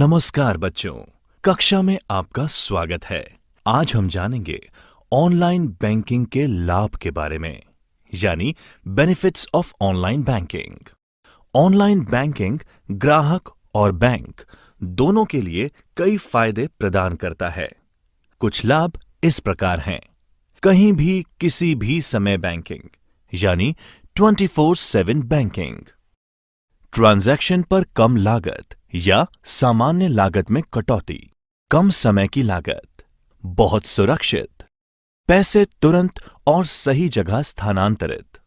नमस्कार बच्चों, कक्षा में आपका स्वागत है। आज हम जानेंगे ऑनलाइन बैंकिंग के लाभ के बारे में, यानी benefits of online banking. Online banking ग्राहक और बैंक दोनों के लिए कई फायदे प्रदान करता है। कुछ लाभ इस प्रकार हैं। कहीं भी किसी भी समय बैंकिंग, यानी 24/7 बैंकिंग। ट्रांजैक्शन पर कम लागत या सामान्य लागत में कटौती। कम समय की लागत। बहुत सुरक्षित। पैसे तुरंत और सही जगह स्थानांतरित।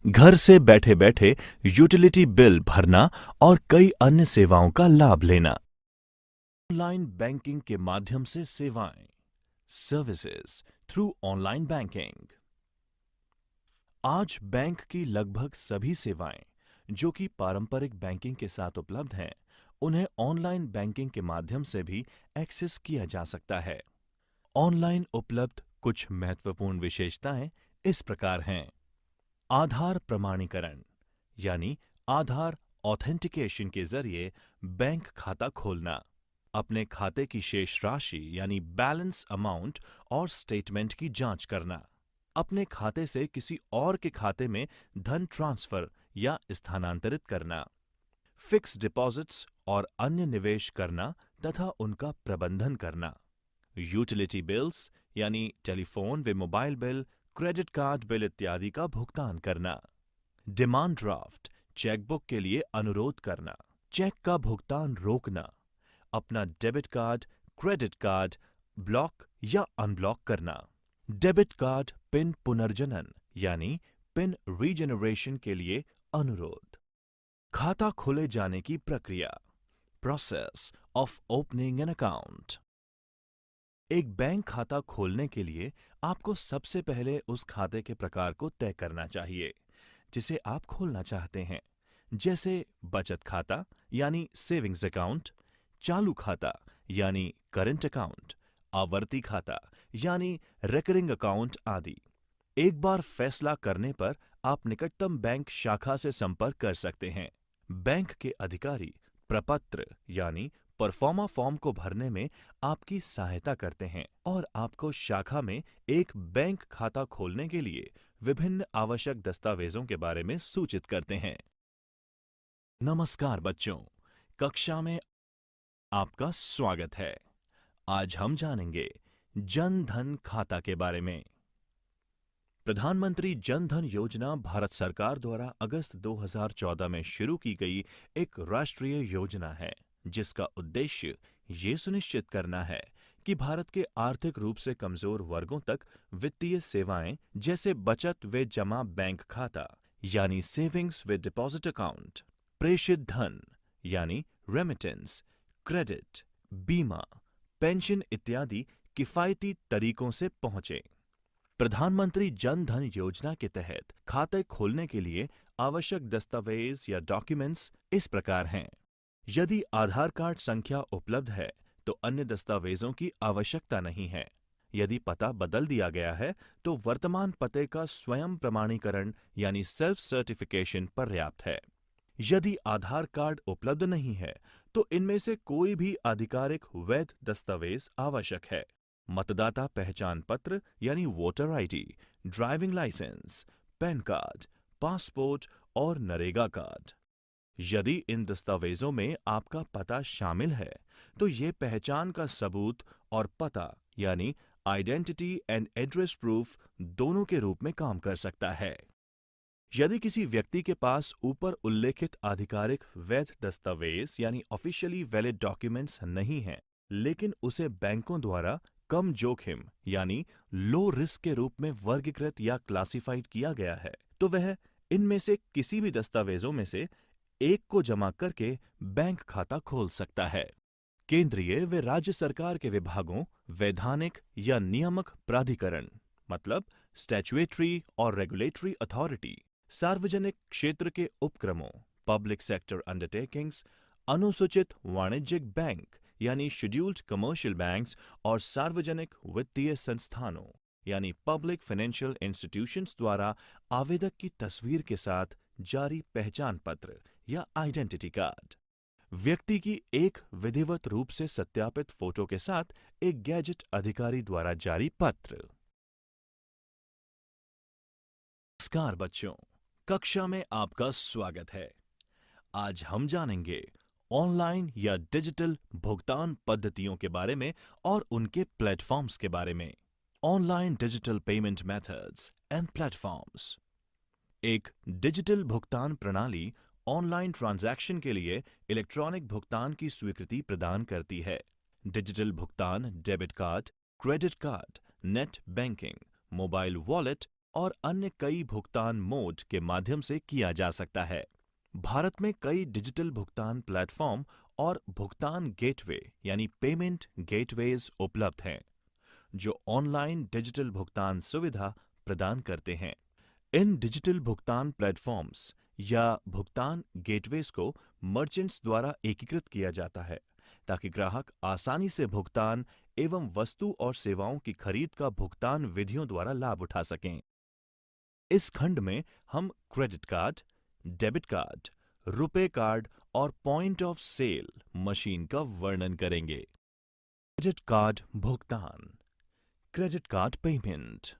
घर से बैठे बैठे यूटिलिटी बिल भरना और कई अन्य सेवाओं का लाभ लेना। ऑनलाइन बैंकिंग के माध्यम से सेवाएं, सर्विसेज थ्रू ऑनलाइन बैंकिंग। आज बैंक की लगभग सभी सेवाएं जो कि पारंपरिक बैंकिंग के साथ उपलब्ध हैं, उन्हें ऑनलाइन बैंकिंग के माध्यम से भी एक्सेस किया जा सकता है। ऑनलाइन उपलब्ध कुछ महत्वपूर्ण विशेषताएं इस प्रकार हैं। आधार प्रमाणीकरण, यानी आधार ऑथेंटिकेशन के जरिए बैंक खाता खोलना। अपने खाते की शेष राशि यानी बैलेंस अमाउंट और स्टेटमेंट की जांच करना। अपने खाते से किसी और के खाते में धन ट्रांसफर या स्थानांतरित करना। फिक्स डिपॉजिट्स और अन्य निवेश करना तथा उनका प्रबंधन करना। यूटिलिटी बिल्स यानी टेलीफोन व mobile bill, credit card bill इत्यादि का भुगतान करना। डिमांड ड्राफ्ट, चेकबुक के लिए अनुरोध करना। चेक का भुगतान रोकना। अपना debit card, credit card block या अनब्लॉक करना। डेबिट कार्ड पिन पुनर्जनन यानी पिन रीजेनरेशन के लिए अनुरोध। खाता खोले जाने की प्रक्रिया, process of opening an account. एक बैंक खाता खोलने के लिए आपको सबसे पहले उस खाते के प्रकार को तय करना चाहिए जिसे आप खोलना चाहते हैं, जैसे बचत खाता यानी सेविंग्स अकाउंट, चालू खाता यानी करंट अकाउंट, आवर्ती खाता यानी रिकरिंग अकाउंट आदि। एक बार फैसला करने पर आप निकटतम बैंक शाखा से संपर्क कर सकते हैं। बैंक के अधिकारी प्रपत्र यानी परफॉर्मा फॉर्म को भरने में आपकी सहायता करते हैं और आपको शाखा में एक बैंक खाता खोलने के लिए विभिन्न आवश्यक दस्तावेजों के बारे में सूचित करते हैं। नमस्कार बच्चों, कक्षा में आपका स्वागत है। आज हम जानेंगे जन धन खाता के बारे में। प्रधानमंत्री जन धन योजना भारत सरकार द्वारा अगस्त 2014 में शुरू की गई एक राष्ट्रीय योजना है, जिसका उद्देश्य ये सुनिश्चित करना है कि भारत के आर्थिक रूप से कमजोर वर्गों तक वित्तीय सेवाएं जैसे बचत व जमा बैंक खाता यानी सेविंग्स व डिपॉजिट अकाउंट, प्रेषित धन यानी रेमिटेंस, क्रेडिट, बीमा, पेंशन इत्यादि किफायती तरीकों से पहुंचे। प्रधानमंत्री जन धन योजना के तहत खाते खोलने के लिए आवश्यक दस्तावेज या डॉक्यूमेंट्स इस प्रकार हैं। यदि आधार कार्ड संख्या उपलब्ध है तो अन्य दस्तावेजों की आवश्यकता नहीं है। यदि पता बदल दिया गया है तो वर्तमान पते का स्वयं प्रमाणीकरण यानी सेल्फ सर्टिफिकेशन पर्याप्त है। यदि आधार कार्ड उपलब्ध नहीं है तो इनमें से कोई भी आधिकारिक वैध दस्तावेज आवश्यक है। मतदाता पहचान पत्र यानी voter ID, driving licence, PAN card, passport और नरेगा कार्ड। यदि इन दस्तावेजों में आपका पता शामिल है तो ये पहचान का सबूत और पता यानी आइडेंटिटी एंड एड्रेस प्रूफ दोनों के रूप में काम कर सकता है। यदि किसी व्यक्ति के पास ऊपर उल्लेखित आधिकारिक वैध दस्तावेज यानी ऑफिशियली वैलिड डॉक्यूमेंट्स नहीं हैं, लेकिन उसे बैंकों द्वारा कम जोखिम यानी लो रिस्क के रूप में वर्गीकृत या क्लासिफाइड किया गया है, तो वह इनमें से किसी भी दस्तावेजों में से एक को जमा करके बैंक खाता खोल सकता है। केंद्रीय व राज्य सरकार के विभागों, वैधानिक या नियामक प्राधिकरण मतलब स्टैट्यूटरी और रेगुलेटरी अथॉरिटी, सार्वजनिक क्षेत्र के उपक्रमों, पब्लिक सेक्टर अंडरटेकिंग्स, अनुसूचित वाणिज्यिक बैंक यानी शेड्यूल्ड कमर्शियल बैंक्स और सार्वजनिक वित्तीय संस्थानों यानी पब्लिक फाइनेंशियल इंस्टीट्यूशंस द्वारा आवेदक की तस्वीर के साथ जारी पहचान पत्र या आइडेंटिटी कार्ड, व्यक्ति की एक विधिवत रूप से सत्यापित फोटो के साथ एक गैजेट अधिकारी द्वारा जारी पत्र। नमस्कार बच्चों, कक्षा में आपका स्वागत है। आज हम जानेंगे ऑनलाइन या डिजिटल भुगतान पद्धतियों के बारे में और उनके प्लेटफॉर्म्स के बारे में। Online digital payment methods and platforms. एक डिजिटल भुगतान प्रणाली ऑनलाइन ट्रांजैक्शन के लिए इलेक्ट्रॉनिक भुगतान की स्वीकृति प्रदान करती है। डिजिटल भुगतान debit card, credit card, net banking, mobile wallet और अन्य कई भुगतान मोड के माध्यम से किया जा सकता है। भारत में कई डिजिटल भुगतान प्लेटफॉर्म और भुगतान गेटवे यानी पेमेंट गेटवेज उपलब्ध हैं, जो ऑनलाइन डिजिटल भुगतान सुविधा प्रदान करते हैं। इन डिजिटल भुगतान प्लेटफॉर्म्स या भुगतान गेटवेज को मर्चेंट्स द्वारा एकीकृत किया जाता है ताकि ग्राहक आसानी से भुगतान एवं वस्तु और सेवाओं की खरीद का भुगतान विधियों द्वारा लाभ उठा सकें। इस खंड में हम credit card, debit card, RuPay card और पॉइंट ऑफ सेल मशीन का वर्णन करेंगे। क्रेडिट कार्ड भुगतान। Credit card payment.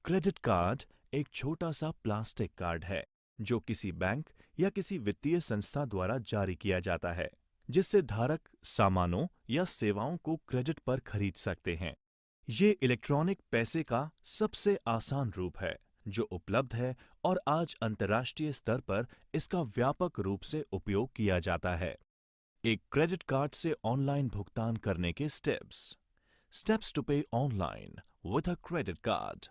Credit card एक छोटा सा प्लास्टिक कार्ड है जो किसी बैंक या किसी वित्तीय संस्था द्वारा जारी किया जाता है, जिससे धारक सामानों या सेवाओं को क्रेडिट पर खरीद सकते हैं। ये इलेक्ट्रॉनिक पैसे का सबसे आसान रूप है जो उपलब्ध है और आज अंतर्राष्ट्रीय स्तर पर इसका व्यापक रूप से उपयोग किया जाता है। एक क्रेडिट कार्ड से ऑनलाइन भुगतान करने के स्टेप्स। स्टेप्स टू पे online with a credit card.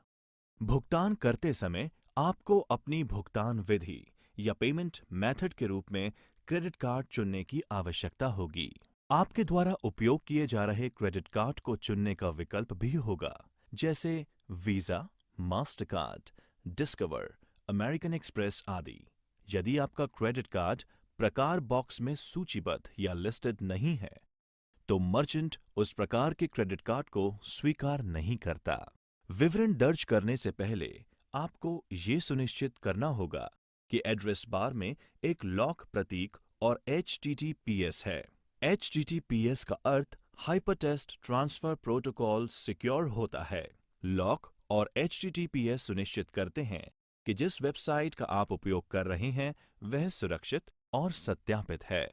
भुगतान करते समय आपको अपनी भुगतान विधि या पेमेंट मेथड के रूप में क्रेडिट कार्ड चुनने की आवश्यकता होगी। आपके द्वारा उपयोग किए जा रहे क्रेडिट कार्ड को चुनने का विकल्प भी होगा, जैसे visa, Mastercard, discover, American express आदि। यदि आपका क्रेडिट कार्ड प्रकार बॉक्स में सूचीबद्ध या लिस्टेड नहीं है, तो मर्चेंट उस प्रकार के क्रेडिट कार्ड को स्वीकार नहीं करता। विवरण दर्ज करने से पहले आपको ये सुनिश्चित करना होगा कि एड्रेस बार में एक लॉक प्रतीक और HTTPS है। HTTPS का अर्थ हाइपरटेक्स्ट ट्रांसफर प्रोटोकॉल सिक्योर होता है। लॉक और HTTPS सुनिश्चित करते हैं कि जिस वेबसाइट का आप उपयोग कर रहे हैं वह सुरक्षित और सत्यापित है।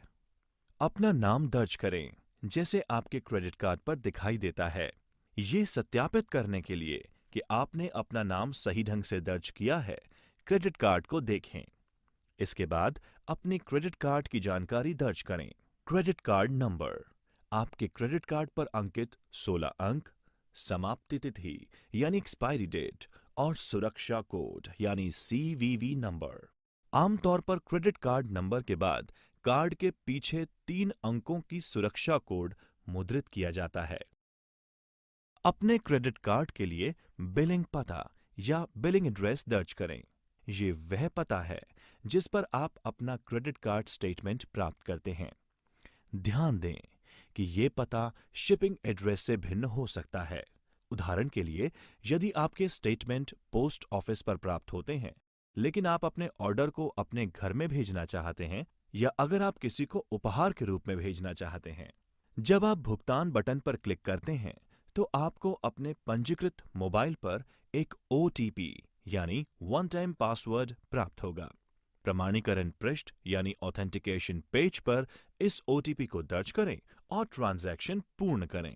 अपना नाम दर्ज करें, जैसे आपके क्रेडिट कार्ड पर दिखाई देता है। ये सत्यापित करने के लिए कि आपने अपना नाम सही ढंग से दर्ज किया है, क्रेडिट कार्ड को देखें। इसके बाद अपने क्रेडिट कार्ड की जानकारी दर्ज करें। Credit card number. आपके क्रेडिट कार्ड पर अंकित 16 अंक, समाप्ति तिथि यानी एक्सपायरी डेट और सुरक्षा कोड यानी CVV नंबर। आमतौर पर क्रेडिट कार्ड नंबर के बाद कार्ड के पीछे 3 अंकों की सुरक्षा कोड मुद्रित किया जाता है। अपने क्रेडिट कार्ड के लिए बिलिंग पता या बिलिंग एड्रेस दर्ज करें। ये वह पता है जिस पर आप अपना क्रेडिट कार्ड स्टेटमेंट प्राप्त करते हैं। ध्यान दें कि ये पता शिपिंग एड्रेस से भिन्न हो सकता है। उदाहरण के लिए, यदि आपके स्टेटमेंट पोस्ट ऑफिस पर प्राप्त होते हैं, लेकिन आप अपने ऑर्डर को अपने घर में भेजना चाहते हैं, या अगर आप किसी को उपहार के रूप में भेजना चाहते हैं। जब आप भुगतान बटन पर क्लिक करते हैं, तो आपको अपने पंजीकृत मोबाइल पर एक OTP यानी वन टाइम पासवर्ड प्राप्त होगा। प्रमाणीकरण पृष्ठ यानी ऑथेंटिकेशन पेज पर इस OTP को दर्ज करें और ट्रांजैक्शन पूर्ण करें।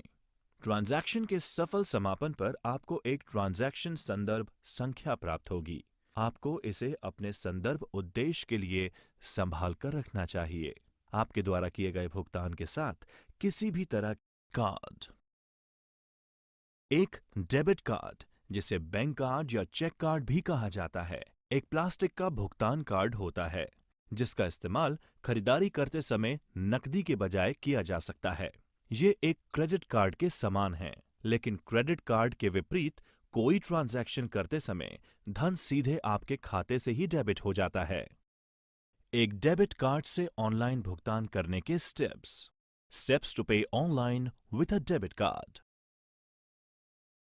ट्रांजैक्शन के सफल समापन पर आपको एक ट्रांजैक्शन संदर्भ संख्या प्राप्त होगी। आपको इसे अपने संदर्भ उद्देश्य के लिए संभाल कर रखना चाहिए। आपके द्वारा किए गए भुगतान के साथ किसी भी तरह कार्ड। एक डेबिट कार्ड, जिसे बैंक कार्ड या चेक कार्ड भी कहा जाता है, एक प्लास्टिक का भुगतान कार्ड होता है जिसका इस्तेमाल खरीदारी करते समय नकदी के बजाय किया जा सकता है। ये एक क्रेडिट कार्ड के समान है, लेकिन क्रेडिट कार्ड के विपरीत कोई ट्रांजैक्शन करते समय धन सीधे आपके खाते से ही डेबिट हो जाता है। एक डेबिट कार्ड से ऑनलाइन भुगतान करने के स्टेप्स। स्टेप्स टू पे online with a debit card.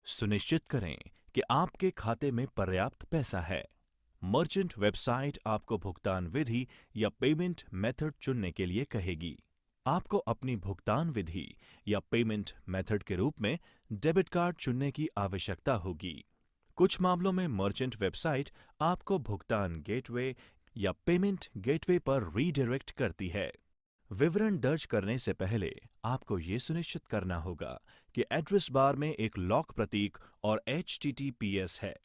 सुनिश्चित करें कि आपके खाते में पर्याप्त पैसा है। मर्चेंट वेबसाइट आपको भुगतान विधि या पेमेंट मेथड चुनने के लिए कहेगी। आपको अपनी भुगतान विधि या पेमेंट मेथड के रूप में डेबिट कार्ड चुनने की आवश्यकता होगी। कुछ मामलों में मर्चेंट वेबसाइट आपको भुगतान गेटवे या पेमेंट गेटवे पर रीडायरेक्ट करती है। विवरण दर्ज करने से पहले आपको ये सुनिश्चित करना होगा कि एड्रेस बार में एक लॉक प्रतीक और HTTPS है।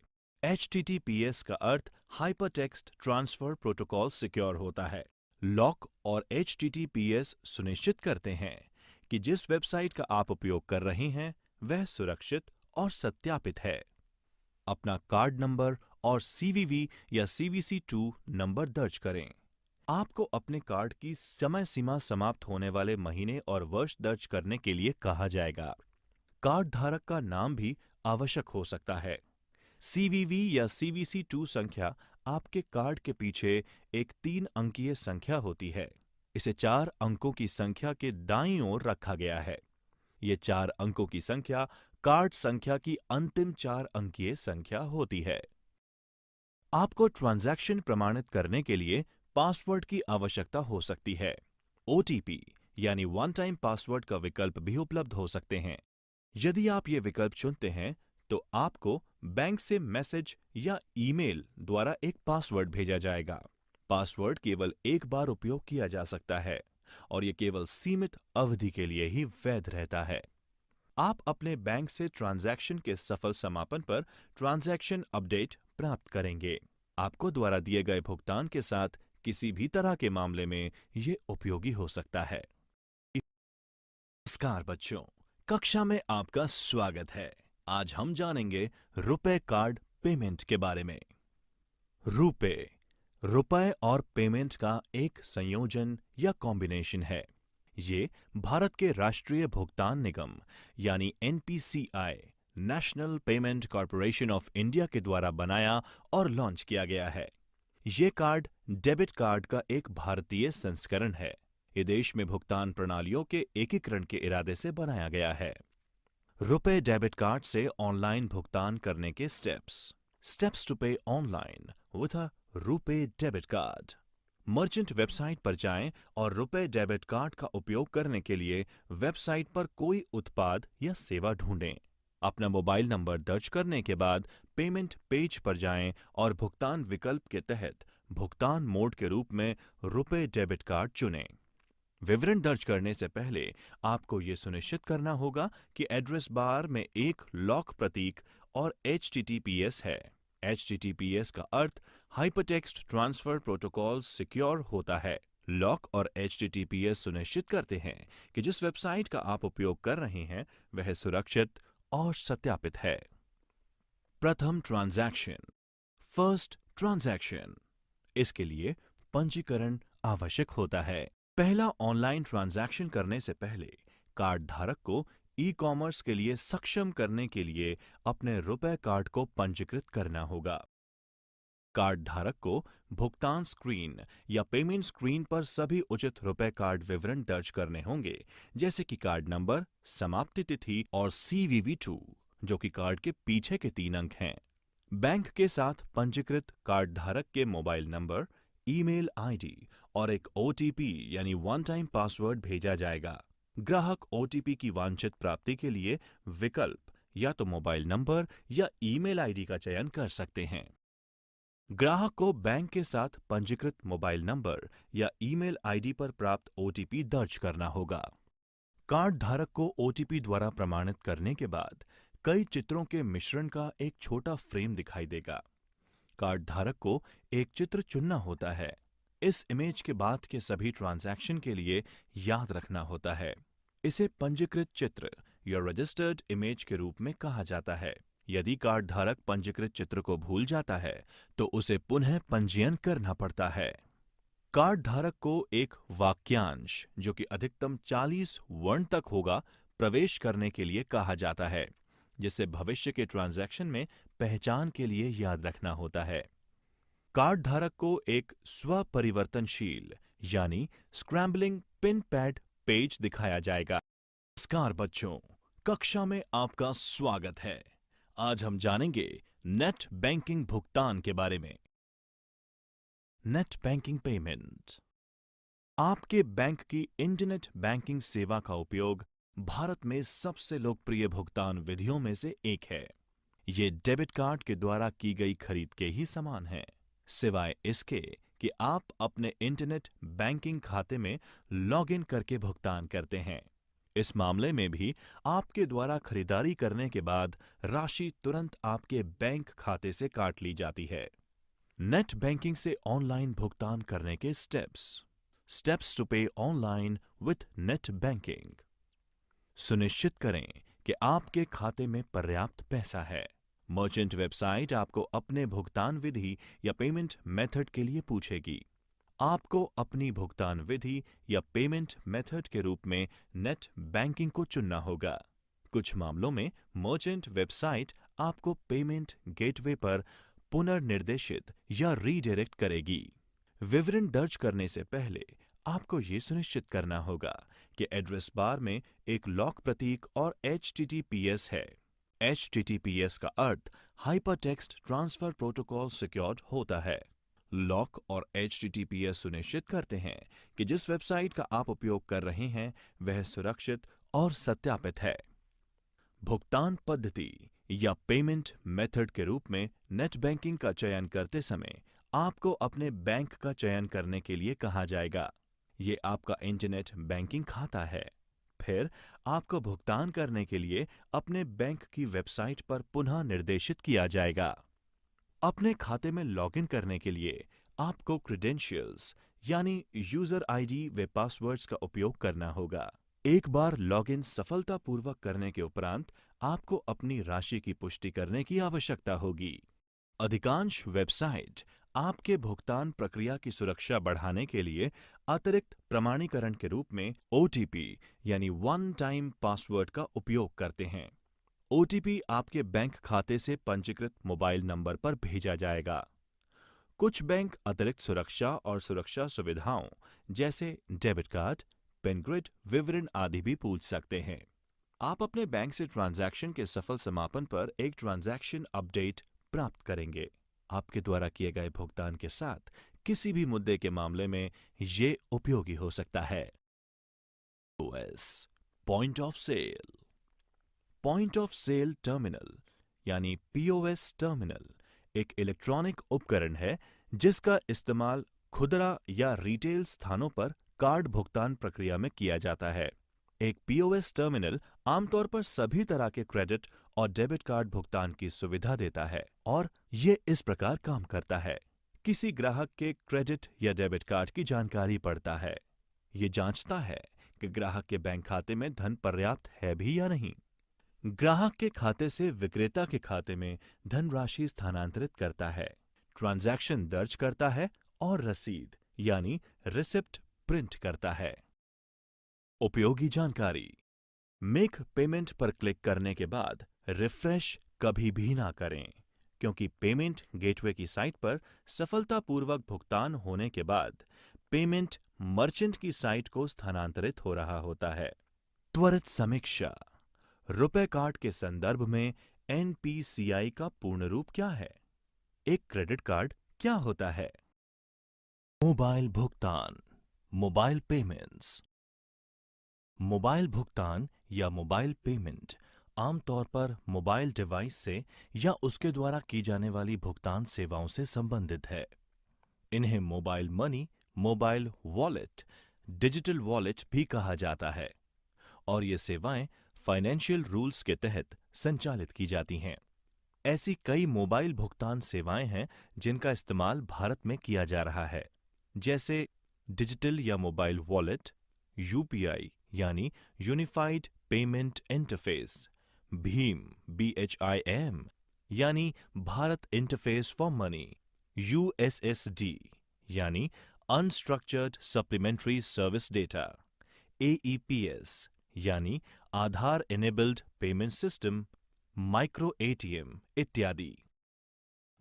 HTTPS का अर्थ हाइपरटेक्स्ट ट्रांसफर प्रोटोकॉल सिक्योर होता है। लॉक और HTTPS सुनिश्चित करते हैं कि जिस वेबसाइट का आप उपयोग कर रहे हैं वह सुरक्षित और सत्यापित है। अपना कार्ड नंबर और CVV या CVC2 नंबर दर्ज करें। आपको अपने कार्ड की समय सीमा समाप्त होने वाले महीने और वर्ष दर्ज करने के लिए कहा जाएगा। कार्ड धारक का नाम भी आवश्यक हो सकता है। CVV या CVC2 संख्या आपके कार्ड के पीछे एक 3 अंकीय संख्या होती है। इसे 4 अंकों की संख्या के दाईं ओर रखा गया है। ये 4 अंकों की संख्या कार्ड संख्या की अंतिम 4 अंकीय संख्या होती है। आपको ट्रांजैक्शन प्रमाणित करने के लिए पासवर्ड की आवश्यकता हो सकती है। OTP यानी वन टाइम पासवर्ड का विकल्प भी उपलब्ध हो सकते हैं। यदि आप ये विकल्प चुनते हैं तो आपको बैंक से मैसेज या ईमेल द्वारा एक पासवर्ड भेजा जाएगा। पासवर्ड केवल एक बार उपयोग किया जा सकता है और ये केवल सीमित अवधि के लिए ही वैध रहता है। आप अपने बैंक से ट्रांजैक्शन के सफल समापन पर ट्रांजैक्शन अपडेट प्राप्त करेंगे। आपको द्वारा दिए गए भुगतान के साथ किसी भी तरह के मामले में ये उपयोगी हो सकता है। नमस्कार बच्चों, कक्षा में आपका स्वागत है। आज हम जानेंगे रुपए कार्ड पेमेंट के बारे में। रुपए रुपए और पेमेंट का एक संयोजन या कॉम्बिनेशन है। ये भारत के राष्ट्रीय भुगतान निगम यानी NPCI national payment corporation of India के द्वारा बनाया और लॉन्च किया गया है। ये कार्ड डेबिट कार्ड का एक भारतीय संस्करण है। ये देश में भुगतान प्रणालियों के एकीकरण के इरादे से बनाया गया है। रुपए डेबिट कार्ड से ऑनलाइन भुगतान करने के स्टेप्स टू पे online with a RuPay debit card. Merchant website पर जाएं और रुपए डेबिट कार्ड का उपयोग करने के लिए वेबसाइट पर कोई उत्पाद या सेवा ढूंढें। अपना मोबाइल नंबर दर्ज करने के बाद पेमेंट पेज पर जाएं और भुगतान विकल्प के तहत भुगतान मोड के रूप में रुपए डेबिट कार्ड चुनें। विवरण दर्ज करने से पहले आपको ये सुनिश्चित करना होगा कि एड्रेस बार में एक लॉक प्रतीक और HTTPS है। HTTPS का अर्थ हाइपरटेक्स्ट ट्रांसफर प्रोटोकॉल सिक्योर होता है। लॉक और HTTPS सुनिश्चित करते हैं कि जिस वेबसाइट का आप उपयोग कर रहे हैं वह सुरक्षित और सत्यापित है। प्रथम ट्रांजैक्शन, फर्स्ट ट्रांजैक्शन। इसके लिए पंजीकरण आवश्यक होता है। पहला ऑनलाइन ट्रांजैक्शन करने से पहले कार्ड धारक को ई-कॉमर्स के लिए सक्षम करने के लिए अपने रुपए कार्ड को पंजीकृत करना होगा। कार्ड धारक को भुगतान स्क्रीन या पेमेंट स्क्रीन पर सभी उचित रुपए कार्ड विवरण दर्ज करने होंगे, जैसे कि कार्ड नंबर, समाप्ति तिथि और CVV2, जो कि कार्ड के पीछे के 3 अंक हैं। बैंक के साथ पंजीकृत कार्ड धारक के मोबाइल नंबर, ईमेल ID और एक OTP यानी वन टाइम पासवर्ड भेजा जाएगा। ग्राहक OTP की वांछित प्राप्ति के लिए विकल्प या तो मोबाइल नंबर या ईमेल ID का चयन कर सकते हैं। ग्राहक को बैंक के साथ पंजीकृत मोबाइल नंबर या ईमेल ID पर प्राप्त OTP दर्ज करना होगा। कार्ड धारक को OTP द्वारा प्रमाणित करने के बाद कई चित्रों के मिश्रण का एक छोटा फ्रेम दिखाई देगा। कार्ड धारक को एक चित्र चुनना होता है। इस इमेज के बाद के सभी ट्रांजैक्शन के लिए याद रखना होता है। इसे पंजीकृत चित्र या रजिस्टर्ड इमेज के रूप में कहा जाता है। यदि कार्ड धारक पंजीकृत चित्र को भूल जाता है तो उसे पुनः पंजीयन करना पड़ता है। कार्ड धारक को एक वाक्यांश, जो कि अधिकतम 40 वर्ण तक होगा, प्रवेश करने के लिए कहा जाता है, जिसे भविष्य के ट्रांजैक्शन में पहचान के लिए याद रखना होता है। कार्ड धारक को एक स्वपरिवर्तनशील यानी स्क्रैम्बलिंग पिन पैड पेज दिखाया जाएगा। नमस्कार बच्चों, कक्षा में आपका स्वागत है। आज हम जानेंगे नेट बैंकिंग भुगतान के बारे में। Net banking payment. आपके बैंक की इंटरनेट बैंकिंग सेवा का उपयोग भारत में सबसे लोकप्रिय भुगतान विधियों में से एक है। ये डेबिट कार्ड के द्वारा की गई खरीद के ही समान है, सिवाय इसके कि आप अपने इंटरनेट बैंकिंग खाते में लॉगिन करके भुगतान करते हैं। इस मामले में भी आपके द्वारा खरीदारी करने के बाद राशि तुरंत आपके बैंक खाते से काट ली जाती है। नेट बैंकिंग से ऑनलाइन भुगतान करने के स्टेप्स टू पे ऑनलाइन विथ नेट बैंकिंग। सुनिश्चित करें कि आपके खाते में पर्याप्त पैसा है। मर्चेंट वेबसाइट आपको अपने भुगतान विधि या पेमेंट मेथड के लिए पूछेगी। आपको अपनी भुगतान विधि या पेमेंट मेथड के रूप में नेट बैंकिंग को चुनना होगा। कुछ मामलों में मर्चेंट वेबसाइट आपको पेमेंट गेटवे पर पुनर्निर्देशित या रीडायरेक्ट करेगी। विवरण दर्ज करने से पहले आपको ये सुनिश्चित करना होगा कि एड्रेस बार में एक लॉक प्रतीक और HTTPS है। HTTPS का अर्थ हाइपरटेक्स्ट ट्रांसफर प्रोटोकॉल सिक्योर्ड होता है। लॉक और HTTPS सुनिश्चित करते हैं कि जिस वेबसाइट का आप उपयोग कर रहे हैं वह सुरक्षित और सत्यापित है। भुगतान पद्धति या पेमेंट मेथड के रूप में नेट बैंकिंग का चयन करते समय आपको अपने बैंक का चयन करने के लिए कहा जाएगा। ये आपका इंटरनेट बैंकिंग खाता है। फिर आपको भुगतान करने के लिए अपने बैंक की वेबसाइट पर पुनः निर्देशित किया जाएगा। अपने खाते में लॉगिन करने के लिए आपको क्रेडेंशियल्स यानी यूजर आईडी व पासवर्ड्स का उपयोग करना होगा। एक बार लॉगिन सफलतापूर्वक करने के उपरांत आपको अपनी राशि की पुष्टि करने की आवश्यकता होगी। अधिकांश वेबसाइट आपके भुगतान प्रक्रिया की सुरक्षा बढ़ाने के लिए अतिरिक्त प्रमाणीकरण के रूप में OTP यानी वन टाइम पासवर्ड का उपयोग करते हैं। OTP आपके बैंक खाते से पंजीकृत मोबाइल नंबर पर भेजा जाएगा। कुछ बैंक अतिरिक्त सुरक्षा और सुरक्षा सुविधाओं जैसे डेबिट कार्ड, पिन ग्रिड विवरण आदि भी पूछ सकते हैं। आप अपने बैंक से ट्रांजैक्शन के सफल समापन पर एक ट्रांजैक्शन अपडेट प्राप्त करेंगे। आपके द्वारा किए गए भुगतान के साथ किसी भी मुद्दे के मामले में ये उपयोगी हो सकता है। POS point of sale. Point of sale terminal यानी POS टर्मिनल एक इलेक्ट्रॉनिक उपकरण है जिसका इस्तेमाल खुदरा या रिटेल स्थानों पर कार्ड भुगतान प्रक्रिया में किया जाता है। एक POS टर्मिनल आमतौर पर सभी तरह के क्रेडिट और डेबिट कार्ड भुगतान की सुविधा देता है और ये इस प्रकार काम करता है। किसी ग्राहक के क्रेडिट या डेबिट कार्ड की जानकारी पढ़ता है। ये जांचता है कि ग्राहक के बैंक खाते में धन पर्याप्त है भी या नहीं। ग्राहक के खाते से विक्रेता के खाते में धनराशि स्थानांतरित करता है, ट्रांजैक्शन दर्ज करता है और रसीद यानी रिसिप्ट प्रिंट करता है। उपयोगी जानकारी। मेक पेमेंट पर क्लिक करने के बाद रिफ्रेश कभी भी ना करें, क्योंकि पेमेंट गेटवे की साइट पर सफलतापूर्वक भुगतान होने के बाद पेमेंट मर्चेंट की साइट को स्थानांतरित हो रहा होता है। त्वरित समीक्षा। रुपए कार्ड के संदर्भ में NPCI का पूर्ण रूप क्या है? एक क्रेडिट कार्ड क्या होता है? मोबाइल भुगतान, मोबाइल पेमेंट्स। मोबाइल भुगतान या मोबाइल पेमेंट आमतौर पर मोबाइल डिवाइस से या उसके द्वारा की जाने वाली भुगतान सेवाओं से संबंधित है। इन्हें mobile money, mobile wallet, digital wallet भी कहा जाता है और ये सेवाएं फाइनेंशियल रूल्स के तहत संचालित की जाती हैं। ऐसी कई मोबाइल भुगतान सेवाएं हैं जिनका इस्तेमाल भारत में किया जा रहा है, जैसे डिजिटल या मोबाइल वॉलेट, UPI यानी unified payment interface, Bhim BHIM यानी Bharat interface for money, USSD यानी unstructured supplementary service data, AEPS यानी Aadhaar enabled payment system, micro ATM इत्यादि।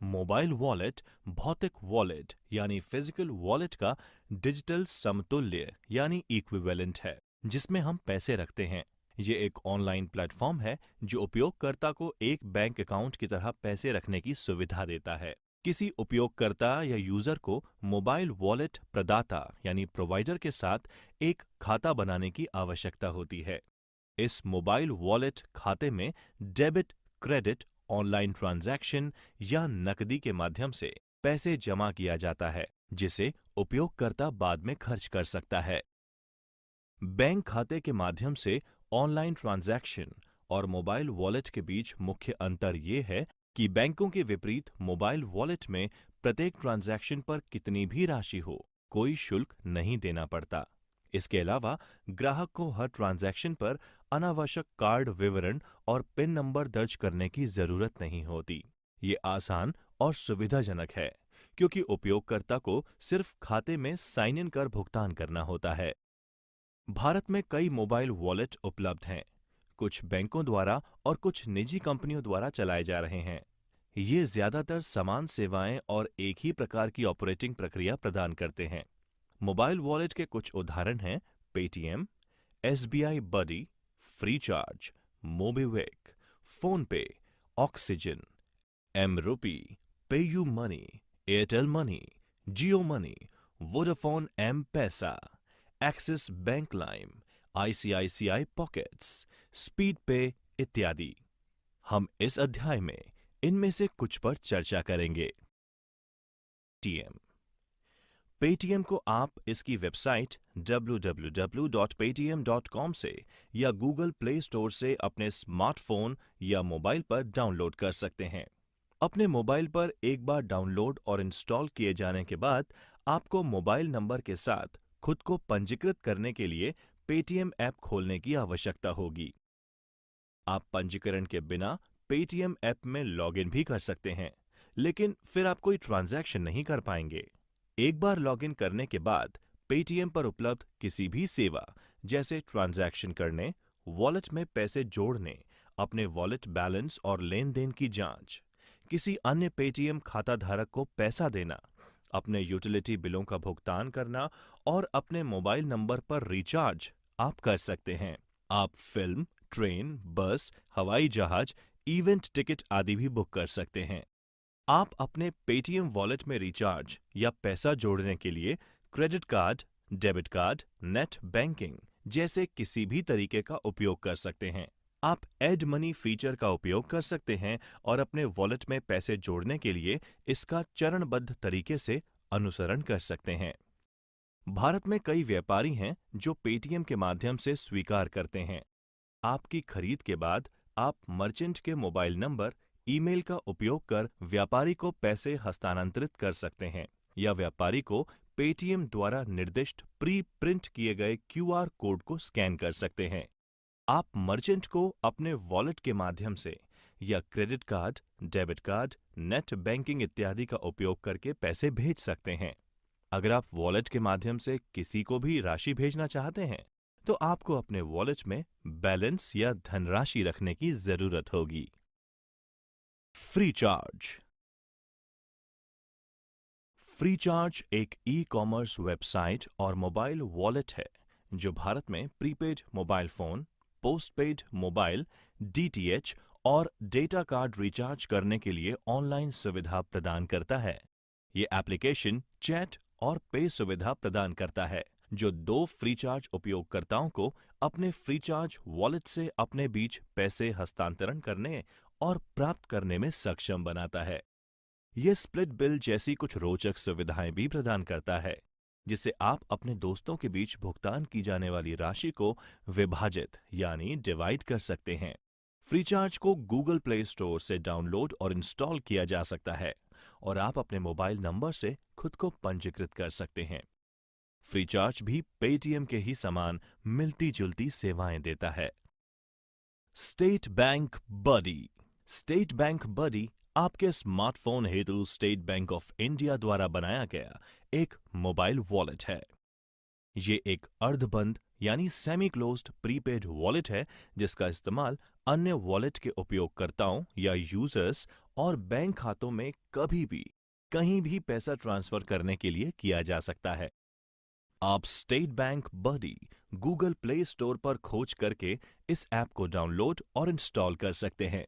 मोबाइल वॉलेट भौतिक वॉलेट यानी फिजिकल वॉलेट का डिजिटल समतुल्य यानी इक्विवेलेंट है, जिसमें हम पैसे रखते हैं। ये एक ऑनलाइन प्लेटफॉर्म है जो उपयोगकर्ता को एक बैंक अकाउंट की तरह पैसे रखने की सुविधा देता है। किसी उपयोगकर्ता या यूजर को मोबाइल वॉलेट प्रदाता यानी प्रोवाइडर के साथ एक खाता बनाने की आवश्यकता होती है। इस मोबाइल वॉलेट खाते में डेबिट, क्रेडिट, ऑनलाइन ट्रांजैक्शन या नकदी के माध्यम से पैसे जमा किया जाता है, जिसे उपयोगकर्ता बाद में खर्च कर सकता है। बैंक खाते के माध्यम से ऑनलाइन ट्रांजैक्शन और मोबाइल वॉलेट के बीच मुख्य अंतर ये है कि बैंकों के विपरीत मोबाइल वॉलेट में प्रत्येक ट्रांजैक्शन पर कितनी भी राशि हो, कोई शुल्क नहीं देना पड़ता। इसके अलावा ग्राहक को हर ट्रांजैक्शन पर अनावश्यक कार्ड विवरण और पिन नंबर दर्ज करने की जरूरत नहीं होती। ये आसान और सुविधाजनक है, क्योंकि उपयोगकर्ता को सिर्फ खाते में साइन इन कर भुगतान करना होता है। भारत में कई मोबाइल वॉलेट उपलब्ध हैं। कुछ बैंकों द्वारा और कुछ निजी कंपनियों द्वारा चलाए जा रहे हैं। ये ज्यादातर समान सेवाएं और एक ही प्रकार की ऑपरेटिंग प्रक्रिया प्रदान करते हैं। मोबाइल वॉलेट के कुछ उदाहरण हैं पेटीएम, एसबीआई बडी, फ्रीचार्ज, मोबिविक, फोन पे, ऑक्सीजन, एम रुपी, पेयू मनी, एयरटेल मनी, जियो मनी, वोडाफोन एम पैसा, axis bank lime, ICICI pockets, speed पे इत्यादि। हम इस अध्याय में इनमें से कुछ पर चर्चा करेंगे। पेटीएम। पेटीएम को आप इसकी वेबसाइट www.paytm.com से या गूगल प्ले स्टोर से अपने स्मार्टफोन या मोबाइल पर डाउनलोड कर सकते हैं। अपने मोबाइल पर एक बार डाउनलोड और इंस्टॉल किए जाने के बाद आपको मोबाइल नंबर के साथ खुद को पंजीकृत करने के लिए पेटीएम ऐप खोलने की आवश्यकता होगी। आप पंजीकरण के बिना पेटीएम ऐप में लॉगिन भी कर सकते हैं, लेकिन फिर आप कोई ट्रांजैक्शन नहीं कर पाएंगे। एक बार लॉगिन करने के बाद पेटीएम पर उपलब्ध किसी भी सेवा जैसे ट्रांजैक्शन करने, वॉलेट में पैसे जोड़ने, अपने वॉलेट बैलेंस और लेन देन की जांच, किसी अन्य पेटीएम खाता धारक को पैसा देना, अपने यूटिलिटी बिलों का भुगतान करना और अपने मोबाइल नंबर पर रिचार्ज आप कर सकते हैं। आप फिल्म, ट्रेन, बस, हवाई जहाज, इवेंट टिकट आदि भी बुक कर सकते हैं। आप अपने पेटीएम वॉलेट में रिचार्ज या पैसा जोड़ने के लिए credit card, debit card, net banking जैसे किसी भी तरीके का उपयोग कर सकते हैं। आप एड मनी फीचर का उपयोग कर सकते हैं और अपने वॉलेट में पैसे जोड़ने के लिए इसका चरणबद्ध तरीके से अनुसरण कर सकते हैं। भारत में कई व्यापारी हैं जो पेटीएम के माध्यम से स्वीकार करते हैं। आपकी खरीद के बाद आप मर्चेंट के मोबाइल नंबर, ईमेल का उपयोग कर व्यापारी को पैसे हस्तांतरित कर सकते हैं या व्यापारी को पेटीएम द्वारा निर्दिष्ट प्री प्रिंट किए गए क्यूआर कोड को स्कैन कर सकते हैं। आप मर्चेंट को अपने वॉलेट के माध्यम से या credit card, debit card, net banking इत्यादि का उपयोग करके पैसे भेज सकते हैं। अगर आप वॉलेट के माध्यम से किसी को भी राशि भेजना चाहते हैं, तो आपको अपने वॉलेट में बैलेंस या धनराशि रखने की जरूरत होगी। फ्रीचार्ज। फ्रीचार्ज एक ई कॉमर्स वेबसाइट और मोबाइल वॉलेट है जो भारत में prepaid mobile phone, postpaid mobile, DTH और डेटा कार्ड रिचार्ज करने के लिए ऑनलाइन सुविधा प्रदान करता है। ये एप्लीकेशन चैट और पे सुविधा प्रदान करता है, जो दो फ्रीचार्ज उपयोगकर्ताओं को अपने फ्रीचार्ज वॉलेट से अपने बीच पैसे हस्तांतरण करने और प्राप्त करने में सक्षम बनाता है। यह स्प्लिट बिल जैसी कुछ रोचक सुविधाएं भी प्रदान करता है, जिससे आप अपने दोस्तों के बीच भुगतान की जाने वाली राशि को विभाजित यानी डिवाइड कर सकते हैं। फ्रीचार्ज को गूगल प्ले स्टोर से डाउनलोड और इंस्टॉल किया जा सकता है और आप अपने मोबाइल नंबर से खुद को पंजीकृत कर सकते हैं। फ्रीचार्ज भी पेटीएम के ही समान मिलती-जुलती सेवाएं देता है। स्टेट बैंक बडी। स्टेट बैंक बडी आपके स्मार्टफोन हेतु स्टेट बैंक ऑफ इंडिया द्वारा बनाया गया एक मोबाइल वॉलेट है। ये एक अर्धबंद यानी सेमी क्लोज्ड प्रीपेड वॉलेट है जिसका इस्तेमाल अन्य वॉलेट के उपयोगकर्ताओं या यूजर्स और बैंक खातों में कभी भी कहीं भी पैसा ट्रांसफर करने के लिए किया जा सकता है। आप स्टेट बैंक बडी गूगल प्ले स्टोर पर खोज करके इस ऐप को डाउनलोड और इंस्टॉल कर सकते हैं।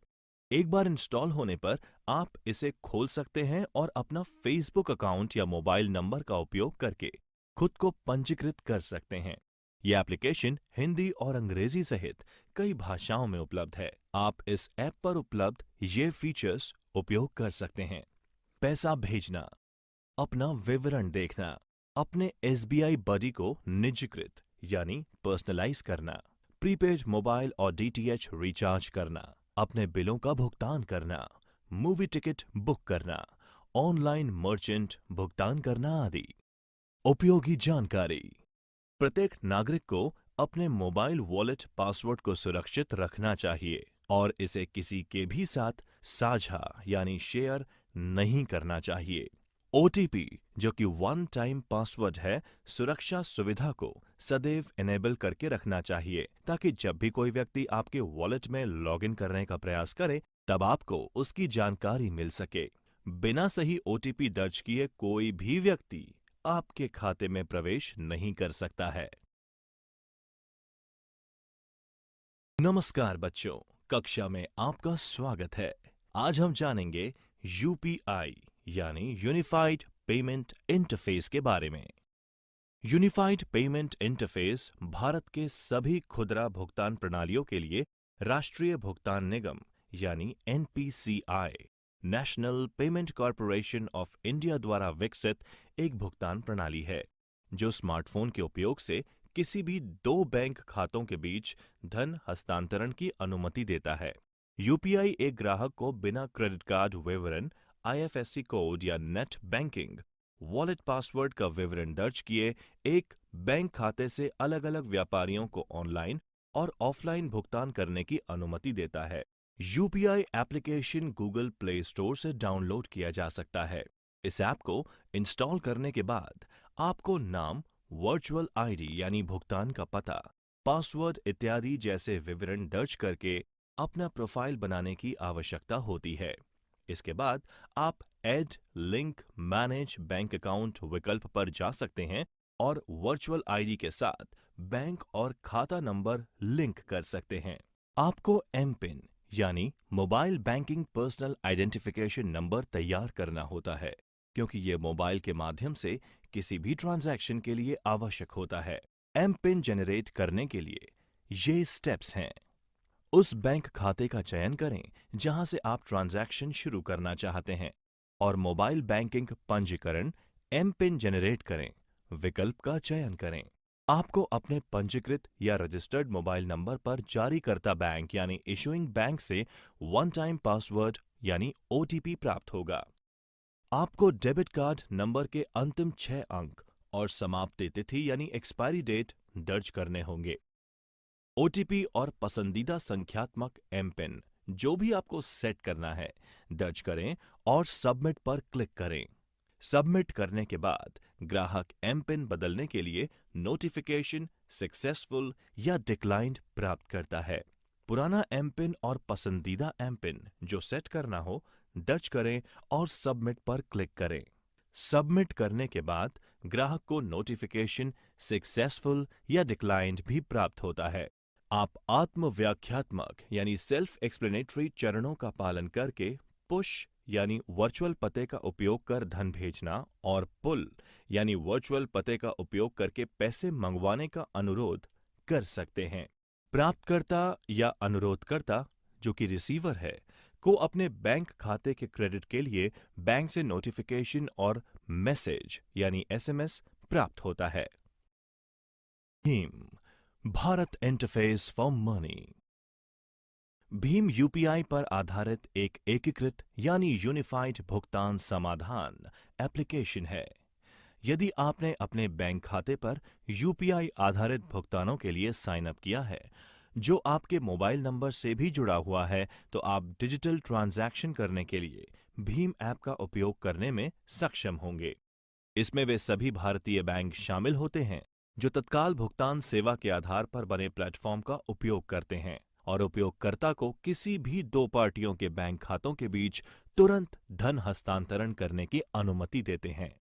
एक बार इंस्टॉल होने पर आप इसे खोल सकते हैं और अपना फेसबुक अकाउंट या मोबाइल नंबर का उपयोग करके खुद को पंजीकृत कर सकते हैं। यह एप्लीकेशन हिंदी और अंग्रेजी सहित कई भाषाओं में उपलब्ध है। आप इस ऐप पर उपलब्ध ये फीचर्स उपयोग कर सकते हैं। पैसा भेजना, अपना विवरण देखना, अपने एसबीआई बडी को निजीकृत यानी पर्सनलाइज करना, प्रीपेड मोबाइल और डीटीएच रिचार्ज करना, अपने बिलों का भुगतान करना, मूवी टिकट बुक करना, ऑनलाइन मर्चेंट भुगतान करना आदि। उपयोगी जानकारी। प्रत्येक नागरिक को अपने मोबाइल वॉलेट पासवर्ड को सुरक्षित रखना चाहिए और इसे किसी के भी साथ साझा यानी शेयर नहीं करना चाहिए। ओटीपी, जो कि वन टाइम पासवर्ड है, सुरक्षा सुविधा को सदैव इनेबल करके रखना चाहिए ताकि जब भी कोई व्यक्ति आपके वॉलेट में लॉगिन करने का प्रयास करे तब आपको उसकी जानकारी मिल सके। बिना सही ओटीपी दर्ज किए कोई भी व्यक्ति आपके खाते में प्रवेश नहीं कर सकता है। नमस्कार बच्चों, कक्षा में आपका स्वागत है। आज हम जानेंगे यूपीआई यानी यूनिफाइड पेमेंट इंटरफेस के बारे में। यूनिफाइड पेमेंट इंटरफेस भारत के सभी खुदरा भुगतान प्रणालियों के लिए राष्ट्रीय भुगतान निगम यानी NPCI national payment corporation of India द्वारा विकसित एक भुगतान प्रणाली है जो स्मार्टफोन के उपयोग से किसी भी दो बैंक खातों के बीच धन हस्तांतरण की अनुमति देता है। यूपीआई एक ग्राहक को बिना क्रेडिट कार्ड विवरण, आईएफएससी कोड या नेट बैंकिंग, वॉलेट पासवर्ड का विवरण दर्ज किए एक बैंक खाते से अलग-अलग व्यापारियों को ऑनलाइन और ऑफलाइन भुगतान करने की अनुमति देता है। UPI application Google play store से डाउनलोड किया जा सकता है। इस ऐप को इंस्टॉल करने के बाद आपको नाम, वर्चुअल आईडी यानी भुगतान का पता, पासवर्ड इत्यादि जैसे विवरण दर्ज करके अपना प्रोफाइल बनाने की आवश्यकता होती है। इसके बाद आप add link manage bank account विकल्प पर जा सकते हैं और वर्चुअल आईडी के साथ बैंक और खाता नंबर लिंक कर सकते हैं। आपको एमपिन यानी mobile banking personal identification number तैयार करना होता है क्योंकि ये मोबाइल के माध्यम से किसी भी ट्रांजैक्शन के लिए आवश्यक होता है। एमपिन जनरेट करने के लिए ये स्टेप्स हैं। उस बैंक खाते का चयन करें जहां से आप ट्रांजैक्शन शुरू करना चाहते हैं और मोबाइल बैंकिंग पंजीकरण एमपिन जनरेट करें विकल्प का चयन करें। आपको अपने पंजीकृत या रजिस्टर्ड मोबाइल नंबर पर जारीकर्ता बैंक यानी इशूइंग बैंक से वन टाइम पासवर्ड यानी ओटीपी प्राप्त होगा। आपको डेबिट कार्ड नंबर के अंतिम 6 अंक और समाप्ति तिथि यानी एक्सपायरी डेट दर्ज करने होंगे। ओटीपी और पसंदीदा संख्यात्मक एमपिन जो भी आपको सेट करना है दर्ज करें और सबमिट पर क्लिक करें। सबमिट करने के बाद ग्राहक एमपिन बदलने के लिए नोटिफिकेशन सक्सेसफुल या डिक्लाइंड प्राप्त करता है। पुराना एमपिन और पसंदीदा एमपिन जो सेट करना हो दर्ज करें और सबमिट पर क्लिक करें। सबमिट करने के बाद ग्राहक को नोटिफिकेशन सक्सेसफुल या डिक्लाइंड भी प्राप्त होता है। आप आत्मव्याख्यात्मक यानी सेल्फ एक्सप्लेनेटरी चरणों का पालन करके पुश यानी वर्चुअल पते का उपयोग कर धन भेजना और पुल यानी वर्चुअल पते का उपयोग करके पैसे मंगवाने का अनुरोध कर सकते हैं। प्राप्तकर्ता या अनुरोधकर्ता जो कि रिसीवर है को अपने बैंक खाते के क्रेडिट के लिए बैंक से नोटिफिकेशन और मैसेज यानी एसएमएस प्राप्त होता है। Bhim Bharat interface for money. Bhim UPI पर आधारित एक एकीकृत यानी यूनिफाइड भुगतान समाधान एप्लीकेशन है। यदि आपने अपने बैंक खाते पर यूपीआई आधारित भुगतानों के लिए साइन अप किया है जो आपके मोबाइल नंबर से भी जुड़ा हुआ है तो आप डिजिटल ट्रांजैक्शन करने के लिए भीम ऐप का उपयोग करने में सक्षम होंगे। इसमें वे सभी भारतीय बैंक शामिल होते हैं जो तत्काल भुगतान सेवा के आधार पर बने प्लेटफॉर्म का उपयोग करते हैं और उपयोगकर्ता को किसी भी दो पार्टियों के बैंक खातों के बीच तुरंत धन हस्तांतरण करने की अनुमति देते हैं।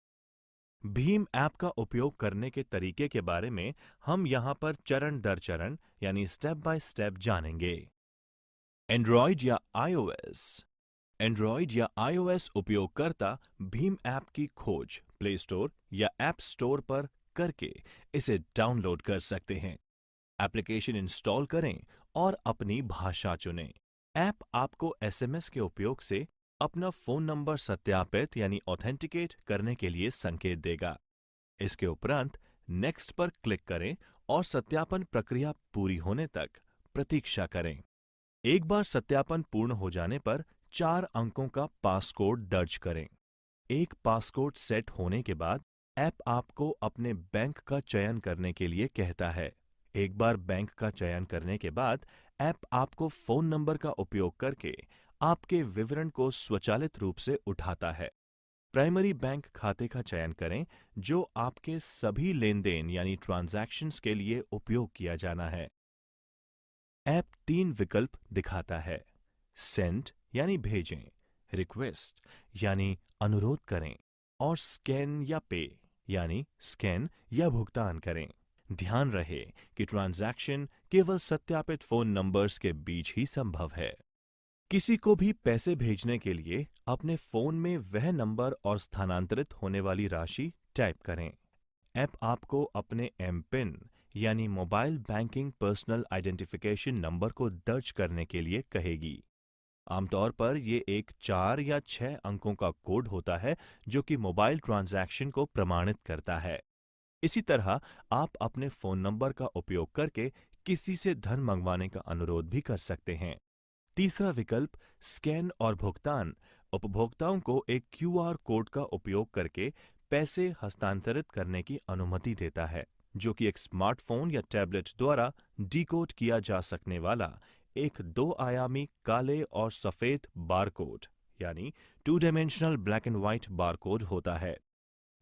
भीम ऐप का उपयोग करने के तरीके के बारे में हम यहाँ पर चरण दर चरण यानी स्टेप बाय स्टेप जानेंगे। एंड्रॉयड या आईओएस। एंड्रॉयड या आईओएस उपयोगकर्ता भीम ऐप की खोज प्ले स्टोर या ऐप स्टोर पर करके इसे डाउनलोड कर सकते हैं। एप्लीकेशन इंस्टॉल करें और अपनी भाषा चुनें। ऐप आपको एसएमएस के उपयोग से अपना फोन नंबर सत्यापित यानी ऑथेंटिकेट करने के लिए संकेत देगा। इसके उपरांत नेक्स्ट पर क्लिक करें और सत्यापन प्रक्रिया पूरी होने तक प्रतीक्षा करें। एक बार सत्यापन पूर्ण हो जाने पर 4 अंकों का पासकोड दर्ज करें। एक पासकोड सेट होने के बाद ऐप आपको अपने बैंक का चयन करने के लिए कहता है। एक बार बैंक का चयन करने के बाद ऐप आपको फोन नंबर का उपयोग करके आपके विवरण को स्वचालित रूप से उठाता है। प्राइमरी बैंक खाते का चयन करें जो आपके सभी लेन-देन यानी ट्रांजैक्शंस के लिए उपयोग किया जाना है। ऐप 3 विकल्प दिखाता है। सेंड यानी भेजें, रिक्वेस्ट यानी अनुरोध करें और स्कैन या पे यानी स्कैन या भुगतान करें। ध्यान रहे कि ट्रांजैक्शन केवल सत्यापित फोन नंबर्स के बीच ही संभव है। किसी को भी पैसे भेजने के लिए अपने फोन में वह नंबर और स्थानांतरित होने वाली राशि टाइप करें। ऐप आपको अपने एमपिन यानी mobile banking personal identification number को दर्ज करने के लिए कहेगी। आमतौर पर ये एक 4 या 6 अंकों का कोड होता है जो कि मोबाइल ट्रांजैक्शन को प्रमाणित करता है। इसी तरह आप अपने फोन नंबर का उपयोग करके किसी से धन मंगवाने का अनुरोध भी कर सकते हैं। तीसरा विकल्प स्कैन और भुगतान उपभोक्ताओं को एक क्यूआर कोड का उपयोग करके पैसे हस्तांतरित करने की अनुमति देता है, जो कि एक स्मार्टफोन या टैबलेट द्वारा डिकोड किया जा सकने वाला एक 2 आयामी काले और सफेद बारकोड यानी 2 dimensional black and white barcode होता है।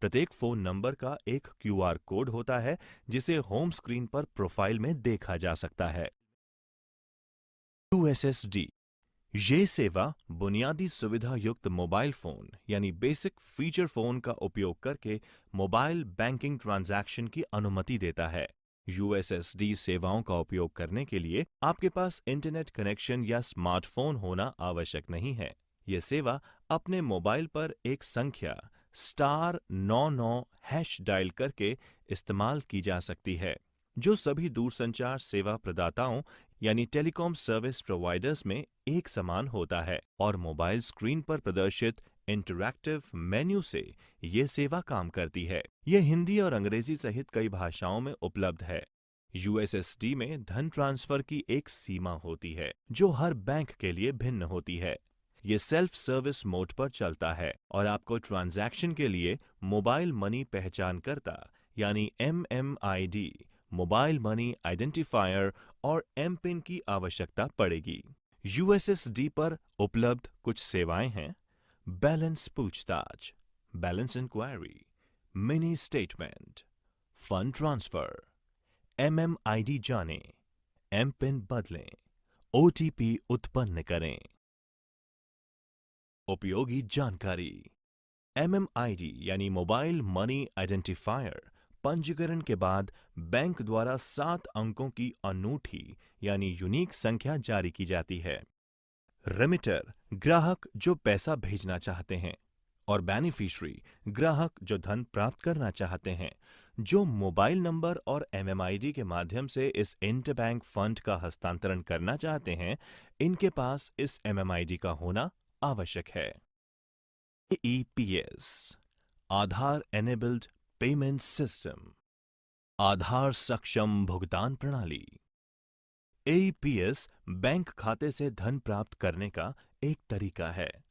प्रत्येक फोन नंबर का एक क्यूआर कोड होता है जिसे होम स्क्रीन पर प्रोफाइल में देखा जा सकता है। यूएसएसडी ये सेवा बुनियादी सुविधा युक्त मोबाइल फोन यानी बेसिक फीचर फोन का उपयोग करके मोबाइल बैंकिंग ट्रांजैक्शन की अनुमति देता है। यूएसएसडी सेवाओं का उपयोग करने के लिए आपके पास इंटरनेट कनेक्शन या स्मार्टफोन होना आवश्यक नहीं है। यह सेवा अपने मोबाइल पर एक संख्या *99# डायल करके इस्तेमाल की जा सकती है, जो सभी दूरसंचार सेवा प्रदाताओं यानी टेलीकॉम सर्विस प्रोवाइडर्स में एक समान होता है और मोबाइल स्क्रीन पर प्रदर्शित इंटरैक्टिव मेन्यू से ये सेवा काम करती है। यह हिंदी और अंग्रेजी सहित कई भाषाओं में उपलब्ध है। यूएसएसडी में धन ट्रांसफर की एक सीमा होती है जो हर बैंक के लिए भिन्न होती है। ये सेल्फ सर्विस मोड पर चलता है और आपको ट्रांजैक्शन के लिए मोबाइल मनी पहचानकर्ता यानी एमएमआईडी, मोबाइल मनी आइडेंटिफायर और एमपिन की आवश्यकता पड़ेगी। यूएसएसडी पर उपलब्ध कुछ सेवाएं हैं: बैलेंस पूछताछ, balance inquiry, mini statement, fund transfer, MMID जानें, एमपिन बदलें, ओटीपी उत्पन्न करें। उपयोगी जानकारी: एमएमआईडी यानी मोबाइल मनी आइडेंटिफायर पंजीकरण के बाद बैंक द्वारा 7 अंकों की अनूठी यानी यूनिक संख्या जारी की जाती है। रेमिटर ग्राहक जो पैसा भेजना चाहते हैं और बेनिफिशियरी ग्राहक जो धन प्राप्त करना चाहते हैं, जो मोबाइल नंबर और एमएमआईडी के माध्यम से इस इंटरबैंक फंड का हस्तांतरण करना चाहते हैं, इनके पास इस एमएमआईडी का होना आवश्यक है। एईपीएस आधार एनेबल्ड पेमेंट सिस्टम, आधार सक्षम भुगतान प्रणाली। एईपीएस बैंक खाते से धन प्राप्त करने का एक तरीका है।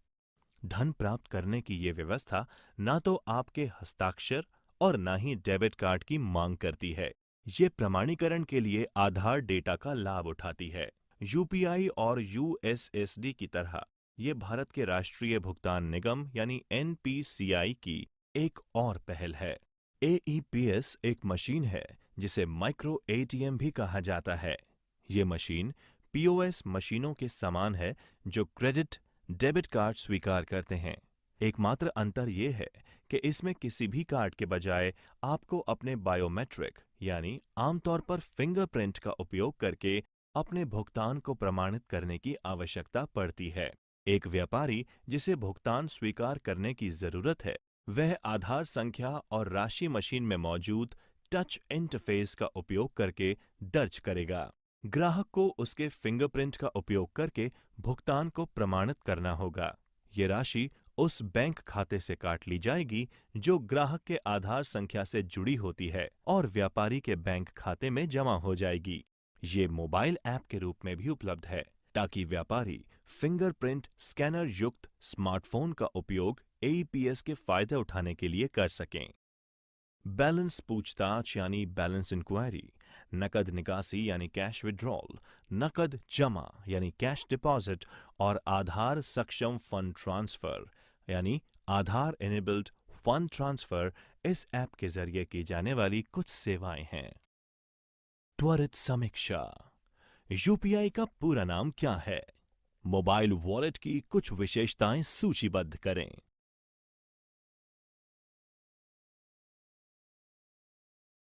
धन प्राप्त करने की ये व्यवस्था ना तो आपके हस्ताक्षर और ना ही डेबिट कार्ड की मांग करती है। ये प्रमाणीकरण के लिए आधार डेटा का लाभ उठाती है। यूपीआई और यूएसएसडी की तरह ये भारत के राष्ट्रीय भुगतान निगम यानी एनपीसीआई की एक और पहल है। एईपीएस एक मशीन है जिसे माइक्रो एटीएम भी कहा जाता है। ये मशीन पीओएस मशीनों के समान है जो क्रेडिट, डेबिट कार्ड स्वीकार करते हैं। एकमात्र अंतर यह है कि इसमें किसी भी कार्ड के बजाय आपको अपने बायोमेट्रिक यानी आमतौर पर फिंगरप्रिंट का उपयोग करके अपने भुगतान को प्रमाणित करने की आवश्यकता पड़ती है। एक व्यापारी जिसे भुगतान स्वीकार करने की जरूरत है, वह आधार संख्या और राशि मशीन में मौजूद टच इंटरफेस का उपयोग करके दर्ज करेगा। ग्राहक को उसके फिंगरप्रिंट का उपयोग करके भुगतान को प्रमाणित करना होगा। ये राशि उस बैंक खाते से काट ली जाएगी जो ग्राहक के आधार संख्या से जुड़ी होती है और व्यापारी के बैंक खाते में जमा हो जाएगी। ये मोबाइल ऐप के रूप में भी उपलब्ध है ताकि व्यापारी फिंगरप्रिंट स्कैनर युक्त स्मार्टफोन का उपयोग एईपीएस के फायदे उठाने के लिए कर सकें। बैलेंस पूछताछ यानी बैलेंस इंक्वायरी, नकद निकासी यानी कैश विड्रॉल, नकद जमा यानी कैश डिपॉजिट और आधार सक्षम फंड ट्रांसफर यानी आधार इनेबल्ड फंड ट्रांसफर इस ऐप के जरिए की जाने वाली कुछ सेवाएं हैं। त्वरित समीक्षा। यूपीआई का पूरा नाम क्या है? मोबाइल वॉलेट की कुछ विशेषताएं सूचीबद्ध करें।